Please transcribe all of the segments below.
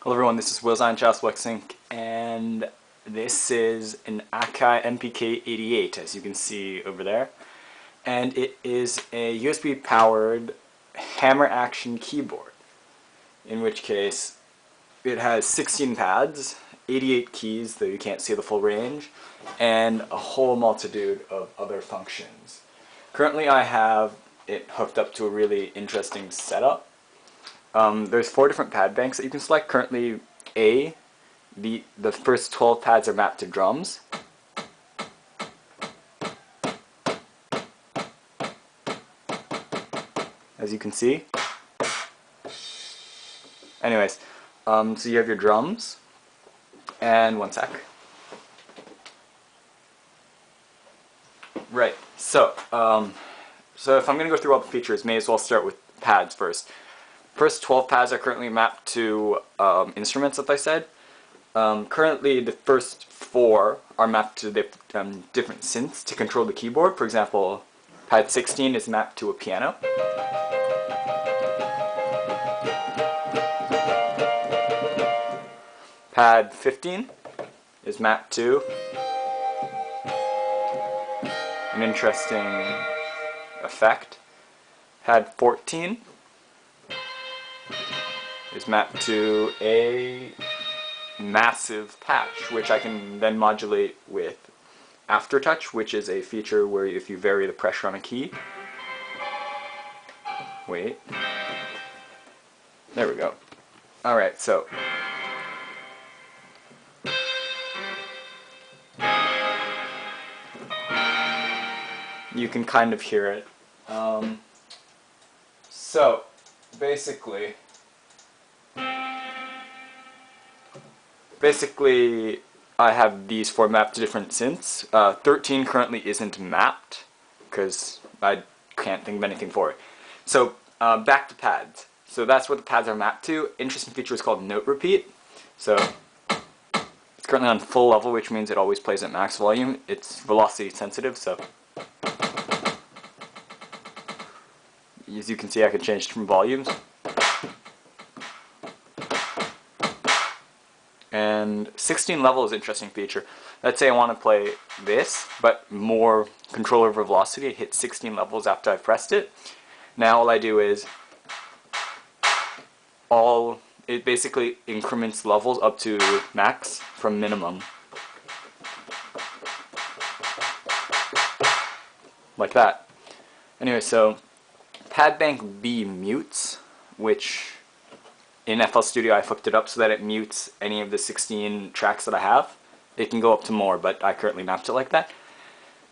Hello everyone, this is Will's Untitled, and this is an Akai MPK88, as you can see over there. And it is a USB powered hammer action keyboard, in which case it has 16 pads, 88 keys, though you can't see the full range, and a whole multitude of other functions. Currently I have it hooked up to a really interesting setup. There's 4 different pad banks that you can select. Currently, the first 12 pads are mapped to drums. As you can see. Anyways, so you have your drums, and one sec. Right, so if I'm going to go through all the features, may as well start with pads first. First 12 pads are currently mapped to instruments, as I said. Currently, the first 4 are mapped to the, different synths to control the keyboard. For example, pad 16 is mapped to a piano. Pad 15 is mapped to an interesting effect. Pad 14 is mapped to a massive patch, which I can then modulate with aftertouch, which is a feature where if you vary the pressure on a key, wait, there we go. Alright, so you can kind of hear it. So basically I have these 4 mapped to different synths. 13 currently isn't mapped because I can't think of anything for it. So back to pads. So that's what the pads are mapped to. Interesting feature is called note repeat. So it's currently on full level, which means it always plays at max volume. It's velocity sensitive, so as you can see, I can change different volumes. And 16 level is an interesting feature. Let's say I want to play this, but more control over velocity. It hits 16 levels after I've pressed it. Now all I do is, it basically increments levels up to max from minimum. Like that. Anyway, so pad bank B mutes, which in FL Studio I hooked it up so that it mutes any of the 16 tracks that I have. It can go up to more, but I currently mapped it like that.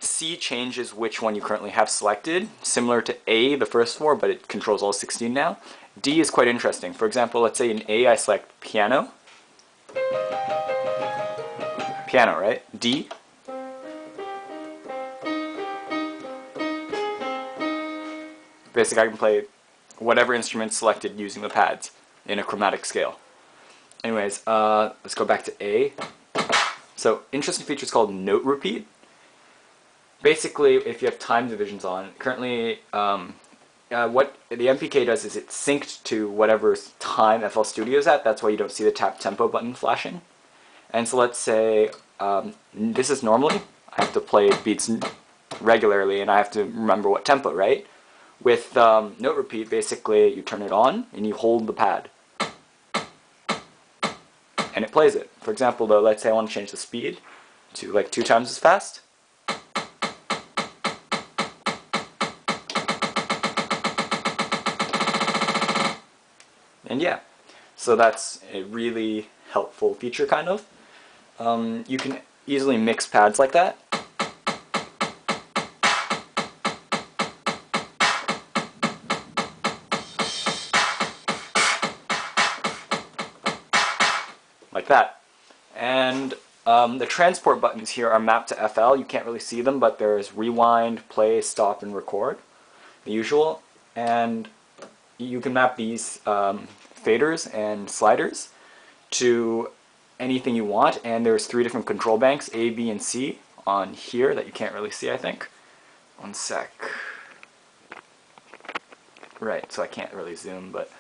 C changes which one you currently have selected, similar to A, the first 4, but it controls all 16 now. D is quite interesting. For example, let's say in A I select piano. Piano, right? D. Basically, I can play whatever instrument selected using the pads in a chromatic scale. Anyways, let's go back to A. So, interesting feature is called note repeat. Basically, if you have time divisions on, currently, what the MPK does is it's synced to whatever time FL Studio is at. That's why you don't see the tap tempo button flashing. And so let's say, this is normally, I have to play beats regularly and I have to remember what tempo, right? With note repeat, basically you turn it on and you hold the pad and it plays it. For example, though, let's say I want to change the speed to like 2 times as fast. And yeah, so that's a really helpful feature, kind of. You can easily mix pads like that. Like that. And the transport buttons here are mapped to FL. You can't really see them, but there's rewind, play, stop, and record, the usual. And you can map these faders and sliders to anything you want. And there's 3 different control banks, A, B, and C, on here that you can't really see, I think. One sec. Right, so I can't really zoom, but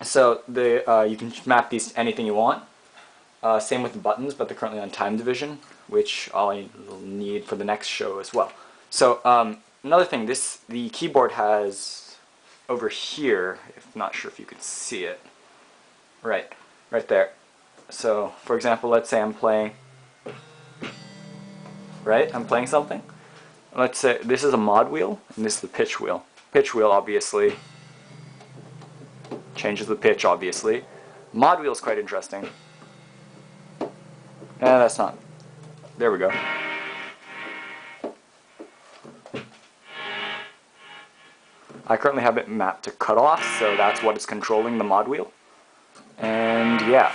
So you can map these to anything you want. Same with the buttons, but they're currently on time division, which I'll need for the next show as well. So another thing, the keyboard has over here, if not sure if you could see it, right there. So for example, let's say I'm playing, I'm playing something. Let's say this is a mod wheel, and this is the pitch wheel. Pitch wheel obviously changes the pitch, obviously. Mod wheel is quite interesting. That's not. There we go. I currently have it mapped to cutoff, so that's what is controlling the mod wheel. And yeah.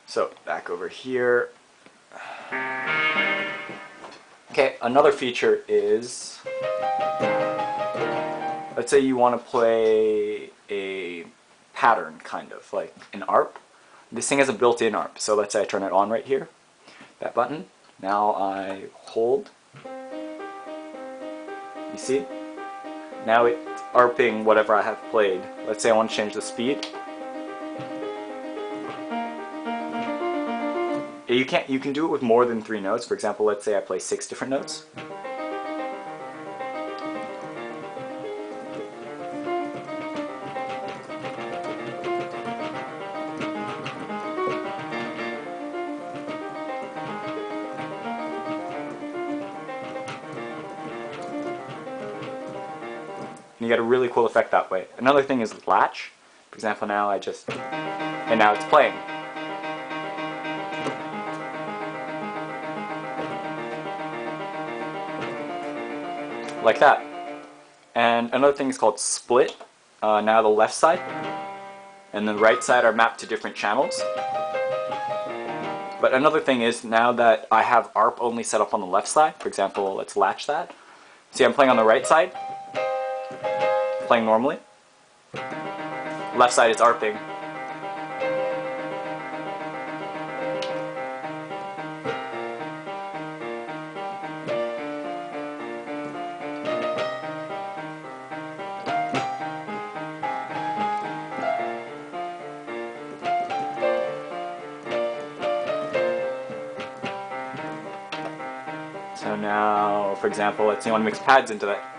So back over here. Okay, another feature is, let's say you want to play a pattern, kind of, like an ARP. This thing has a built-in ARP, so let's say I turn it on right here, that button. Now I hold. You see? Now it's ARPing whatever I have played. Let's say I want to change the speed. You can do it with more than 3 notes. For example, let's say I play 6 different notes. And you get a really cool effect that way. Another thing is latch. For example, now and now it's playing. Like that. And another thing is called split. Now the left side and the right side are mapped to different channels. But another thing is, now that I have ARP only set up on the left side, for example, let's latch that. See, I'm playing on the right side, playing normally. Left side is ARPing. So now, for example, let's say you want to mix pads into that.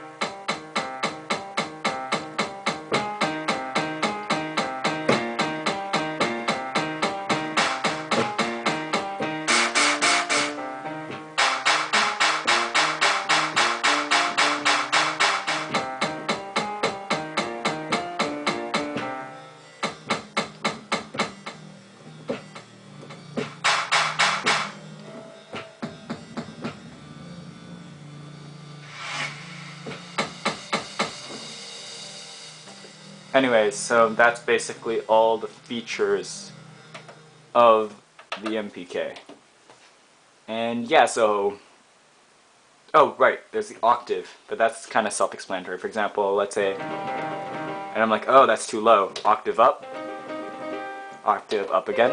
Anyways, so that's basically all the features of the MPK. And yeah, so, oh right, there's the octave, but that's kind of self-explanatory. For example, let's say, and I'm like, oh, that's too low. Octave up again.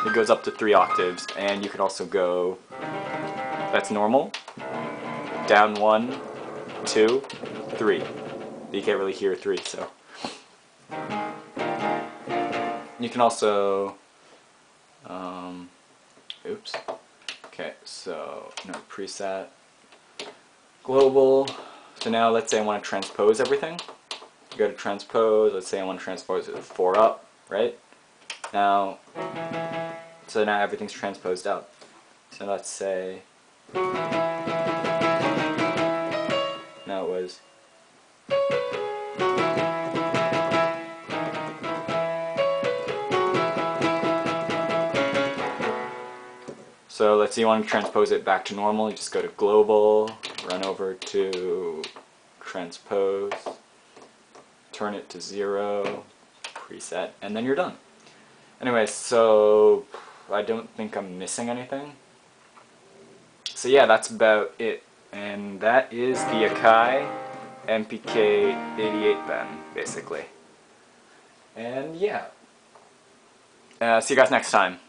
It goes up to 3 octaves, and you can also go, that's normal, down 1, 2, 3. You can't really hear 3, so. You can also, oops. Okay, so, no, preset, global. So now let's say I want to transpose everything. You go to transpose, let's say I want to transpose it 4 up, right? Now, so now everything's transposed up. So let's say, now it was, so let's say you want to transpose it back to normal. You just go to global, run over to transpose, turn it to 0, preset, and then you're done. Anyway, so I don't think I'm missing anything. So yeah, that's about it. And that is the Akai MPK88 then, basically. And yeah. See you guys next time.